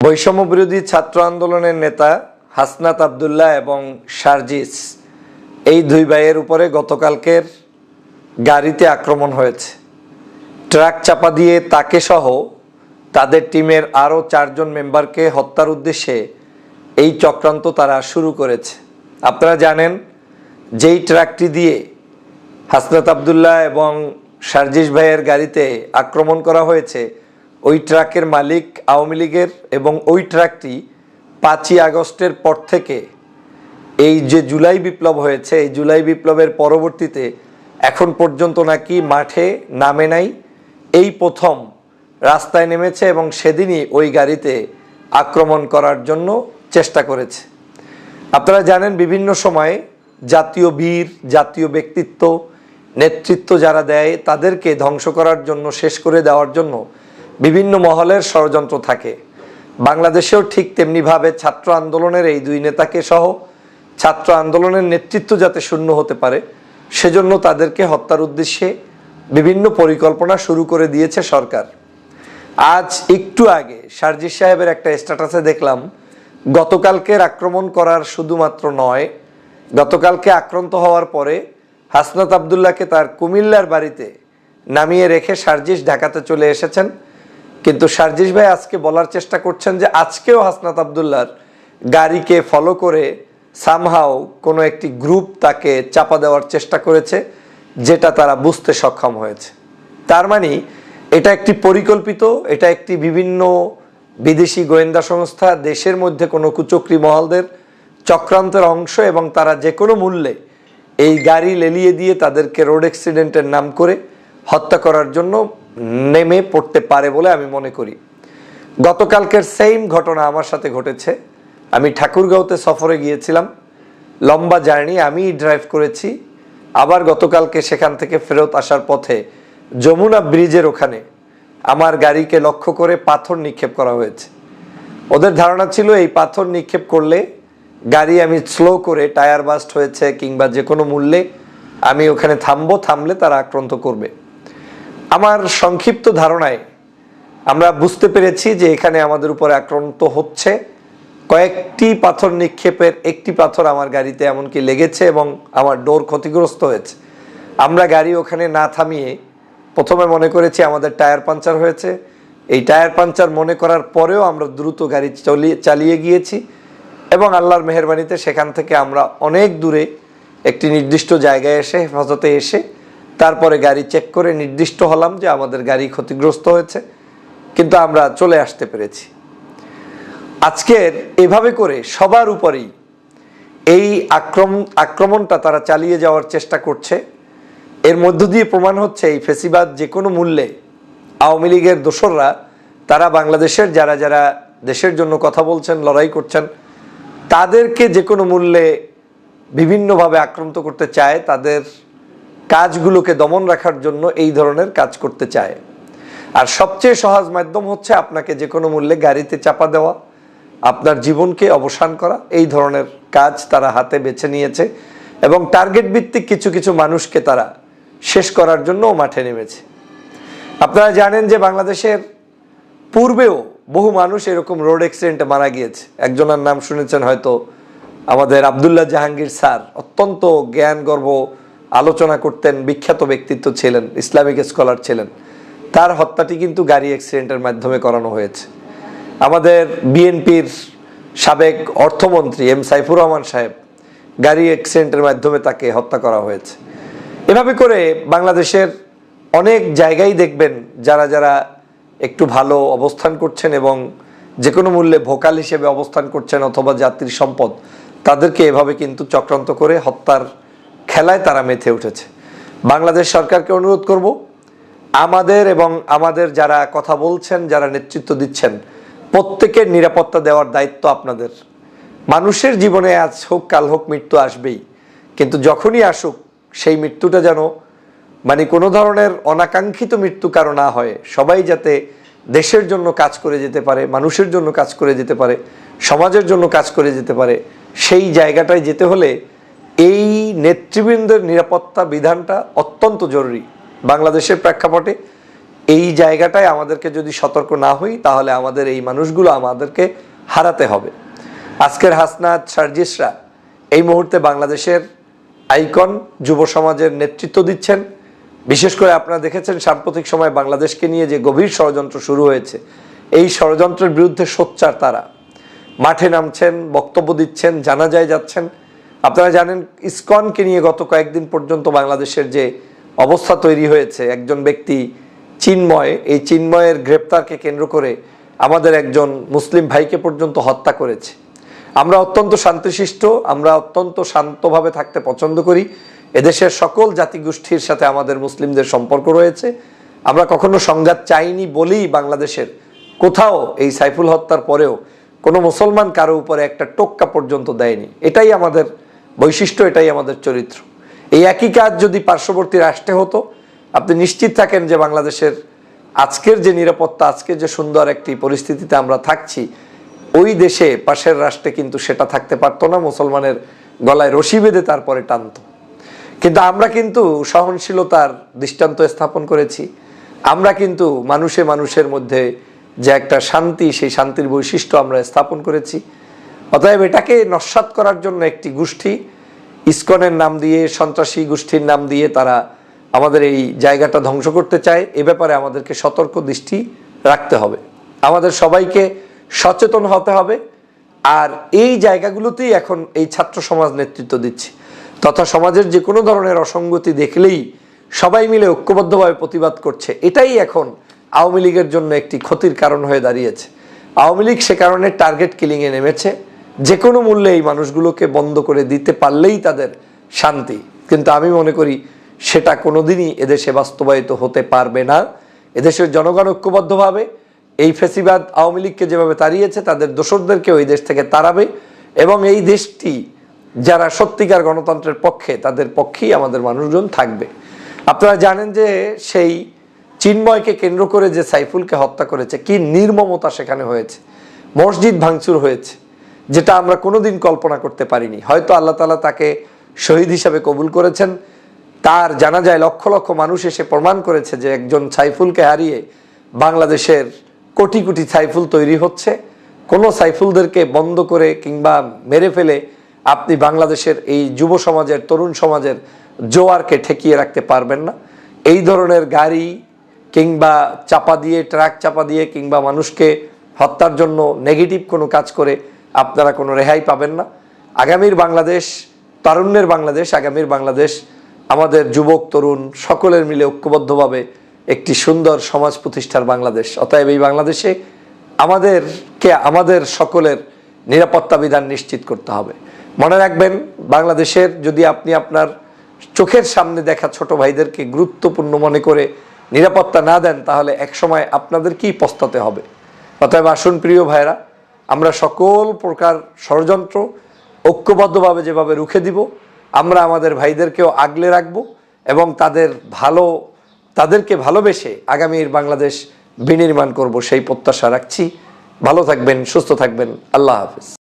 বৈষম্য বিরোধী ছাত্র আন্দোলনের নেতা হাসনাত আবদুল্লাহ এবং সার্জিস এই দুই ভাইয়ের উপরে গতকালকের গাড়িতে আক্রমণ হয়েছে। ট্রাক চাপা দিয়ে তাকে সহ তাদের টিমের আরও 4 জন মেম্বারকে হত্যার উদ্দেশ্যে এই চক্রান্ত তারা শুরু করেছে। আপনারা জানেন, যেই ট্রাকটি দিয়ে হাসনাত আবদুল্লাহ এবং সার্জিস ভাইয়ের গাড়িতে আক্রমণ করা হয়েছে, ওই ট্রাকের মালিক আওয়ামী লীগের এবং ওই ট্রাকটি 5ই আগস্টের পর থেকে এই যে জুলাই বিপ্লব হয়েছে, এই জুলাই বিপ্লবের পরবর্তীতে এখন পর্যন্ত নাকি মাঠে নামে নাই, এই প্রথম রাস্তায় নেমেছে এবং সেদিনই ওই গাড়িতে আক্রমণ করার জন্য চেষ্টা করেছে। আপনারা জানেন, বিভিন্ন সময়ে জাতীয় বীর, জাতীয় ব্যক্তিত্ব, নেতৃত্ব যারা দেয় তাদেরকে ধ্বংস করার জন্য, শেষ করে দেওয়ার জন্য বিভিন্ন মহলের ষড়যন্ত্র থাকে। বাংলাদেশেও ঠিক তেমনিভাবে ছাত্র আন্দোলনের এই দুই নেতাকে সহ ছাত্র আন্দোলনের নেতৃত্ব যাতে শূন্য হতে পারে, সেজন্য তাদেরকে হত্যার উদ্দেশ্যে বিভিন্ন পরিকল্পনা শুরু করে দিয়েছে সরকার। আজ একটু আগে সার্জিস সাহেবের একটা স্ট্যাটাসে দেখলাম, গতকালকের আক্রমণ করার শুধুমাত্র নয়, গতকালকে আক্রান্ত হওয়ার পরে হাসনাত আবদুল্লাহকে তার কুমিল্লার বাড়িতে নামিয়ে রেখে সার্জিস ঢাকাতে চলে এসেছেন। কিন্তু সার্জিস ভাই আজকে বলার চেষ্টা করছেন যে আজকেও হাসনাত আবদুল্লাহর গাড়িকে ফলো করে সামহাও কোনো একটি গ্রুপ তাকে চাপা দেওয়ার চেষ্টা করেছে, যেটা তারা বুঝতে সক্ষম হয়েছে। তার মানে এটা একটি পরিকল্পিত, এটা একটি বিভিন্ন বিদেশি গোয়েন্দা সংস্থা, দেশের মধ্যে কোনো কুচক্রী মহলদের চক্রান্তের অংশ, এবং তারা যে কোনো মূল্যে এই গাড়ি লেলিয়ে দিয়ে তাদেরকে রোড অ্যাক্সিডেন্টের নাম করে হত্যা করার জন্য নেমে পড়তে পারে বলে আমি মনে করি। গতকালকের সেম ঘটনা আমার সাথে ঘটেছে। আমি ঠাকুরগাঁওতে সফরে গিয়েছিলাম, লম্বা জার্নি আমি ড্রাইভ করেছি। আবার গতকালকে সেখান থেকে ফেরত আসার পথে যমুনা ব্রিজের ওখানে আমার গাড়িকে লক্ষ্য করে পাথর নিক্ষেপ করা হয়েছে। ওদের ধারণা ছিল এই পাথর নিক্ষেপ করলে গাড়ি আমি স্লো করে, টায়ার বাস্ট হয়েছে কিংবা যে কোনো মূল্যে আমি ওখানে থামলে তারা আক্রান্ত করবে। আমার সংক্ষিপ্ত ধারণায় আমরা বুঝতে পেরেছি যে এখানে আমাদের উপরে আক্রান্ত হচ্ছে। কয়েকটি পাথর নিক্ষেপের একটি পাথর আমার গাড়িতে এমনকি লেগেছে এবং আমার ডোর ক্ষতিগ্রস্ত হয়েছে। আমরা গাড়ি ওখানে না থামিয়ে প্রথমে মনে করেছি আমাদের টায়ার পাঞ্চার হয়েছে। এই টায়ার পাঞ্চার মনে করার পরেও আমরা দ্রুত গাড়ি চালিয়ে গিয়েছি এবং আল্লাহর মেহেরবানিতে সেখান থেকে আমরা অনেক দূরে একটি নির্দিষ্ট জায়গায় এসে, হেফাজতে এসে তারপরে গাড়ি চেক করে নির্দিষ্ট হলাম যে আমাদের গাড়ি ক্ষতিগ্রস্ত হয়েছে, কিন্তু আমরা চলে আসতে পেরেছি। আজকের এভাবে করে সবার উপরেই এই আক্রমণটা তারা চালিয়ে যাওয়ার চেষ্টা করছে। এর মধ্য দিয়ে প্রমাণ হচ্ছে এই ফেসিবাদ যে কোনো মূল্যে, আওয়ামী লীগের দোসররা তারা বাংলাদেশের যারা যারা দেশের জন্য কথা বলছেন, লড়াই করছেন, তাদেরকে যে কোনো মূল্যে বিভিন্নভাবে আক্রান্ত করতে চায়, তাদের কাজগুলোকে দমন রাখার জন্য এই ধরনের কাজ করতে চায়। আর সবচেয়ে সহজ মাধ্যম হচ্ছে আপনাকে যে কোনো মূল্যে গাড়িতে চাপা দেওয়া, আপনার জীবনকে অবসান করা। এই ধরনের কাজ তারা হাতে বেছে নিয়েছে এবং টার্গেট ভিত্তিক কিছু কিছু মানুষকে তারা শেষ করার জন্য মাঠে নেমেছে। আপনারা জানেন যে বাংলাদেশের পূর্বেও বহু মানুষ এরকম রোড অ্যাক্সিডেন্টে মারা গিয়েছে। একজনের নাম শুনেছেন হয়তো, আমাদের আবদুল্লাহ জাহাঙ্গীর স্যার, অত্যন্ত জ্ঞানগর্ভ আলোচনা করতেন, বিখ্যাত ব্যক্তিত্ব ছিলেন, ইসলামিক স্কলার ছিলেন। তার হত্যাটি কিন্তু গাড়ি অ্যাক্সিডেন্টের মাধ্যমে করানো হয়েছে। আমাদের বিএনপির সাবেক অর্থমন্ত্রী এম সাইফুর রহমান সাহেব, গাড়ি অ্যাক্সিডেন্টের মাধ্যমে তাকে হত্যা করা হয়েছে। এভাবে করে বাংলাদেশের অনেক জায়গায় দেখবেন যারা যারা একটু ভালো অবস্থান করছেন এবং যে কোনো মূল্যে ভোকাল হিসেবে অবস্থান করছেন অথবা জাতির সম্পদ, তাদেরকে এভাবে কিন্তু চক্রান্ত করে হত্যার খেলায় তারা মেতে উঠেছে। বাংলাদেশ সরকারকে অনুরোধ করব, আমাদের এবং আমাদের যারা কথা বলছেন, যারা নেতৃত্ব দিচ্ছেন, প্রত্যেকের নিরাপত্তা দেওয়ার দায়িত্ব আপনাদের। মানুষের জীবনে আজ হোক কাল হোক মৃত্যু আসবেই, কিন্তু যখনই আসুক সেই মৃত্যুটা যেন কোনো ধরনের অনাকাঙ্ক্ষিত মৃত্যু কারো না হয়। সবাই যাতে দেশের জন্য কাজ করে যেতে পারে, মানুষের জন্য কাজ করে যেতে পারে, সমাজের জন্য কাজ করে যেতে পারে। সেই জায়গাটায় যেতে হলে এই নেতৃবৃন্দের নিরাপত্তা বিধানটা অত্যন্ত জরুরি। বাংলাদেশের প্রেক্ষাপটে এই জায়গাটায় আমাদেরকে যদি সতর্ক না হই তাহলে আমাদের এই মানুষগুলো আমাদেরকে হারাতে হবে। আজকের হাসনাত সার্জিসরা এই মুহূর্তে বাংলাদেশের আইকন, যুব সমাজের নেতৃত্ব দিচ্ছেন। বিশেষ করে আপনারা দেখেছেন সাম্প্রতিক সময় বাংলাদেশকে নিয়ে যে গভীর ষড়যন্ত্র শুরু হয়েছে, এই ষড়যন্ত্রের বিরুদ্ধে সোচ্চার তারা মাঠে নামছেন, বক্তব্য দিচ্ছেন, জানাজায় যাচ্ছেন। আপনারা জানেন ইসকনকে নিয়ে গত কয়েকদিন পর্যন্ত বাংলাদেশের যে অবস্থা তৈরি হয়েছে, একজন ব্যক্তি চিন্ময়, এই চিন্ময়ের গ্রেপ্তারকে কেন্দ্র করে আমাদের একজন মুসলিম ভাইকে পর্যন্ত হত্যা করেছে। আমরা অত্যন্ত শান্তিশিষ্ট, আমরা অত্যন্ত শান্তভাবে থাকতে পছন্দ করি। এদেশের সকল জাতিগোষ্ঠীর সাথে আমাদের মুসলিমদের সম্পর্ক রয়েছে। আমরা কখনো সংঘাত চাইনি বলেই বাংলাদেশের কোথাও এই সাইফুল হত্যার পরেও কোনো মুসলমান কারো উপরে একটা টোক্কা পর্যন্ত দেয়নি। এটাই আমাদের বৈশিষ্ট্য, এটাই আমাদের চরিত্র। এই একই কাজ যদি পার্শ্ববর্তী রাষ্ট্রে হতো, আপনি নিশ্চিত থাকেন যে বাংলাদেশের আজকের যে নিরাপত্তা, আজকের যে সুন্দর একটি পরিস্থিতিতে আমরা থাকছি, ওই দেশে পাশের রাষ্ট্রে কিন্তু সেটা থাকতে পারতো না। মুসলমানের গলায় রশি বেঁধে তারপরে টানতো। কিন্তু আমরা কিন্তু সহনশীলতার দৃষ্টান্ত স্থাপন করেছি। আমরা কিন্তু মানুষের মধ্যে যে একটা শান্তি, সেই শান্তির বৈশিষ্ট্য আমরা স্থাপন করেছি। অতএব এটাকে নস্যাৎ করার জন্য একটি গোষ্ঠী ইসকনের নাম দিয়ে, সন্ত্রাসী গোষ্ঠীর নাম দিয়ে তারা আমাদের এই জায়গাটা ধ্বংস করতে চায়। এ ব্যাপারে আমাদেরকে সতর্ক দৃষ্টি রাখতে হবে, আমাদের সবাইকে সচেতন হতে হবে। আর এই জায়গাগুলোতেই এখন এই ছাত্র সমাজ নেতৃত্ব দিচ্ছে, তথা সমাজের যে কোনো ধরনের অসঙ্গতি দেখলেই সবাই মিলে ঐক্যবদ্ধভাবে প্রতিবাদ করছে। এটাই এখন আওয়ামী লীগের জন্য একটি ক্ষতির কারণ হয়ে দাঁড়িয়েছে। আওয়ামী লীগ সে কারণে টার্গেট কিলিংয়ে নেমেছে। যে কোনো মূল্যে এই মানুষগুলোকে বন্ধ করে দিতে পারলেই তাদের শান্তি। কিন্তু আমি মনে করি সেটা কোনোদিনই এদেশে বাস্তবায়িত হতে পারবে না। এদেশের জনগণ ঐক্যবদ্ধভাবে এই ফ্যাসিবাদ আওয়ামী লীগকে যেভাবে তাড়িয়েছে, তাদের দোসরদেরকেও এই দেশ থেকে তাড়াবে। এবং এই দেশটি যারা সত্যিকার গণতন্ত্রের পক্ষে, তাদের পক্ষেই আমাদের মানুষজন থাকবে। আপনারা জানেন যে সেই চিন্ময়কে কেন্দ্র করে যে সাইফুলকে হত্যা করেছে, কি নির্মমতা সেখানে হয়েছে। মসজিদ ভাঙচুর হয়েছে, যেটা আমরা কোনোদিন কল্পনা করতে পারিনি। হয়তো আল্লাহ তাআলা তাকে শহীদ হিসাবে কবুল করেছেন। তার জানাজায় লক্ষ লক্ষ মানুষ এসে প্রমাণ করেছে যে একজন সাইফুলকে হারিয়ে বাংলাদেশের কোটি কোটি সাইফুল তৈরি হচ্ছে। কোনো সাইফুলদেরকে বন্ধ করে কিংবা মেরে ফেলে আপনি বাংলাদেশের এই যুব সমাজের, তরুণ সমাজের জোয়ারকে ঠেকিয়ে রাখতে পারবেন না। এই ধরনের গাড়ি কিংবা চাপা দিয়ে, ট্রাক চাপা দিয়ে কিংবা মানুষকে হত্যার জন্য নেগেটিভ কোনো কাজ করে আপনারা কোনো রেহাই পাবেন না। আগামীর বাংলাদেশ, তারুণ্যের বাংলাদেশ, আগামীর বাংলাদেশ আমাদের যুবক তরুণ সকলের মিলে ঐক্যবদ্ধভাবে একটি সুন্দর সমাজ প্রতিষ্ঠার বাংলাদেশ। অতএব এই বাংলাদেশে আমাদের সকলের নিরাপত্তা বিধান নিশ্চিত করতে হবে। মনে রাখবেন, বাংলাদেশের যদি আপনি আপনার চোখের সামনে দেখা ছোট ভাইদেরকে গুরুত্বপূর্ণ মনে করে নিরাপত্তা না দেন, তাহলে একসময় আপনাদেরকেই পস্তাতে হবে। অতএব আসুন প্রিয় ভাইরা, আমরা সকল প্রকার ষড়যন্ত্র ঐক্যবদ্ধভাবে যেভাবে রুখে দিব, আমরা আমাদের ভাইদেরকেও আগলে রাখবো এবং তাদেরকে ভালোবেসে আগামীর বাংলাদেশ বিনির্মাণ করব, সেই প্রত্যাশা রাখছি। ভালো থাকবেন, সুস্থ থাকবেন। আল্লাহ হাফেজ।